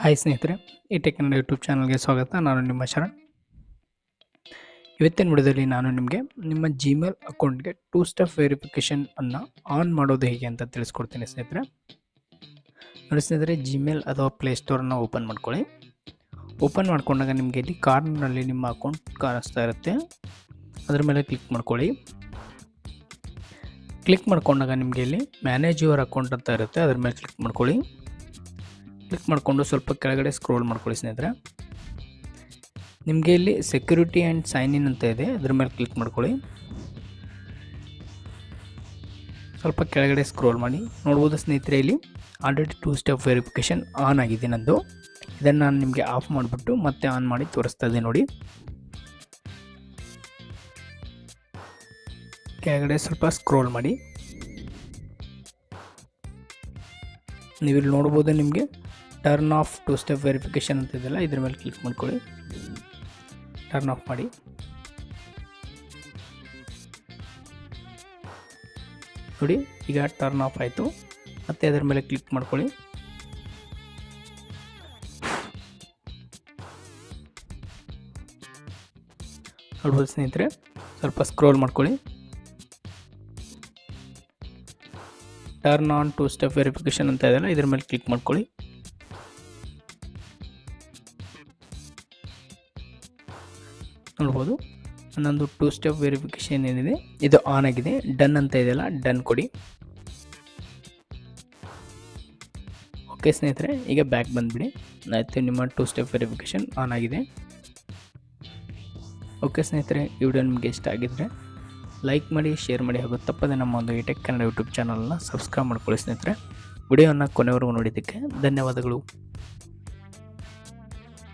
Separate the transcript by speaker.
Speaker 1: Hi ಸ್ನೇಹಿತರೆ, ಈ tech Kannada YouTube ಚಾನಲ್ಗೆ ಸ್ವಾಗತ. ನಾನು ನಿಮ್ಮ ಶರಣ್. ಇವತ್ತಿನ ವಿಡಿಯೋದಲ್ಲಿ ನಾನು ನಿಮಗೆ ನಿಮ್ಮ ಜಿಮೇಲ್ ಅಕೌಂಟ್ಗೆ 2 ಸ್ಟೆಪ್ ವೆರಿಫಿಕೇಷನ್ ಅನ್ನು ಆನ್ ಮಾಡೋದು ಹೇಗೆ ಅಂತ ತಿಳಿಸ್ಕೊಡ್ತೀನಿ ಸ್ನೇಹಿತರೆ. ನೋಡಿ ಸ್ನೇಹಿತರೆ, ಜಿಮೇಲ್ ಅಥವಾ ಪ್ಲೇಸ್ಟೋರನ್ನು ಓಪನ್ ಮಾಡ್ಕೊಳ್ಳಿ. ಓಪನ್ ಮಾಡ್ಕೊಂಡಾಗ ನಿಮಗೆ ಇಲ್ಲಿ ಕಾರ್ನರ್ನಲ್ಲಿ ನಿಮ್ಮ ಅಕೌಂಟ್ ಕಾಣಿಸ್ತಾ ಇರುತ್ತೆ. ಅದರ ಮೇಲೆ ಕ್ಲಿಕ್ ಮಾಡ್ಕೊಳ್ಳಿ. ಕ್ಲಿಕ್ ಮಾಡ್ಕೊಂಡಾಗ ನಿಮಗೆ ಇಲ್ಲಿ ಮ್ಯಾನೇಜ್ ಯುವರ್ ಅಕೌಂಟ್ ಅಂತ ಇರುತ್ತೆ. ಅದರ ಮೇಲೆ ಕ್ಲಿಕ್ ಮಾಡ್ಕೊಳ್ಳಿ. ಕ್ಲಿಕ್ ಮಾಡಿಕೊಂಡು ಸ್ವಲ್ಪ ಕೆಳಗಡೆ ಸ್ಕ್ರೋಲ್ ಮಾಡ್ಕೊಳ್ಳಿ ಸ್ನೇಹಿತರೆ. ನಿಮಗೆ ಇಲ್ಲಿ ಸೆಕ್ಯೂರಿಟಿ ಆ್ಯಂಡ್ ಸೈನ್ ಇನ್ ಅಂತ ಇದೆ. ಅದ್ರ ಮೇಲೆ ಕ್ಲಿಕ್ ಮಾಡ್ಕೊಳ್ಳಿ. ಸ್ವಲ್ಪ ಕೆಳಗಡೆ ಸ್ಕ್ರೋಲ್ ಮಾಡಿ ನೋಡ್ಬೋದು ಸ್ನೇಹಿತರೆ, ಇಲ್ಲಿ ಆಲ್ರೆಡಿ 2 ಸ್ಟೆಪ್ ವೆರಿಫಿಕೇಷನ್ ಆನ್ ಆಗಿದೆ ನಂದು. ಇದನ್ನು ನಾನು ನಿಮಗೆ ಆಫ್ ಮಾಡಿಬಿಟ್ಟು ಮತ್ತೆ ಆನ್ ಮಾಡಿ ತೋರಿಸ್ತಾ ಇದ್ದೆ ನೋಡಿ. ಕೆಳಗಡೆ ಸ್ವಲ್ಪ ಸ್ಕ್ರೋಲ್ ಮಾಡಿ. ನೀವಿಲ್ಲಿ ನೋಡ್ಬೋದು, ನಿಮಗೆ ಟರ್ನ್ ಆಫ್ 2 ಸ್ಟೆಪ್ ವೆರಿಫಿಕೇಷನ್ ಅಂತ ಇದೆಯಲ್ಲ, ಇದ್ರ ಮೇಲೆ ಕ್ಲಿಕ್ ಮಾಡ್ಕೊಳ್ಳಿ. ಟರ್ನ್ ಆಫ್ ಮಾಡಿ. ನೋಡಿ, ಈಗ ಟರ್ನ್ ಆಫ್ ಆಯಿತು. ಮತ್ತೆ ಅದರ ಮೇಲೆ ಕ್ಲಿಕ್ ಮಾಡ್ಕೊಳ್ಳಿ. ನೋಡ್ಬೋದು ಸ್ನೇಹಿತರೆ, ಸ್ವಲ್ಪ ಸ್ಕ್ರೋಲ್ ಮಾಡ್ಕೊಳ್ಳಿ. ಟರ್ನ್ ಆನ್ 2 ಸ್ಟೆಪ್ ವೆರಿಫಿಕೇಷನ್ ಅಂತ ಇದೆಯಲ್ಲ, ಇದ್ರ ಮೇಲೆ ಕ್ಲಿಕ್ ಮಾಡ್ಕೊಳ್ಳಿ. ನೋಡ್ಬೋದು, ನನ್ನೊಂದು 2 ಸ್ಟೆಪ್ ವೆರಿಫಿಕೇಷನ್ ಏನಿದೆ ಇದು ಆನ್ ಆಗಿದೆ. ಡನ್ ಅಂತ ಇದೆಯಲ್ಲ, ಡನ್ ಕೊಡಿ. ಓಕೆ ಸ್ನೇಹಿತರೆ, ಈಗ ಬ್ಯಾಕ್ ಬಂದುಬಿಡಿ. ಆಯಿತು, ನಿಮ್ಮ 2 ಸ್ಟೆಪ್ ವೆರಿಫಿಕೇಷನ್ ಆನ್ ಆಗಿದೆ. ಓಕೆ ಸ್ನೇಹಿತರೆ, ಈ ವಿಡಿಯೋ ನಿಮಗೆ ಇಷ್ಟ ಆಗಿದ್ದರೆ ಲೈಕ್ ಮಾಡಿ, ಶೇರ್ ಮಾಡಿ, ಹಾಗೂ ತಪ್ಪದೆ ನಮ್ಮ ಒಂದು ಈ ಟೆಕ್ ಕನ್ನಡ ಯೂಟ್ಯೂಬ್ ಚಾನಲ್ನ ಸಬ್ಸ್ಕ್ರೈಬ್ ಮಾಡ್ಕೊಳ್ಳಿ ಸ್ನೇಹಿತರೆ. ವಿಡಿಯೋನ ಕೊನೆವರೆಗೂ ನೋಡಿದ್ದಕ್ಕೆ ಧನ್ಯವಾದಗಳು.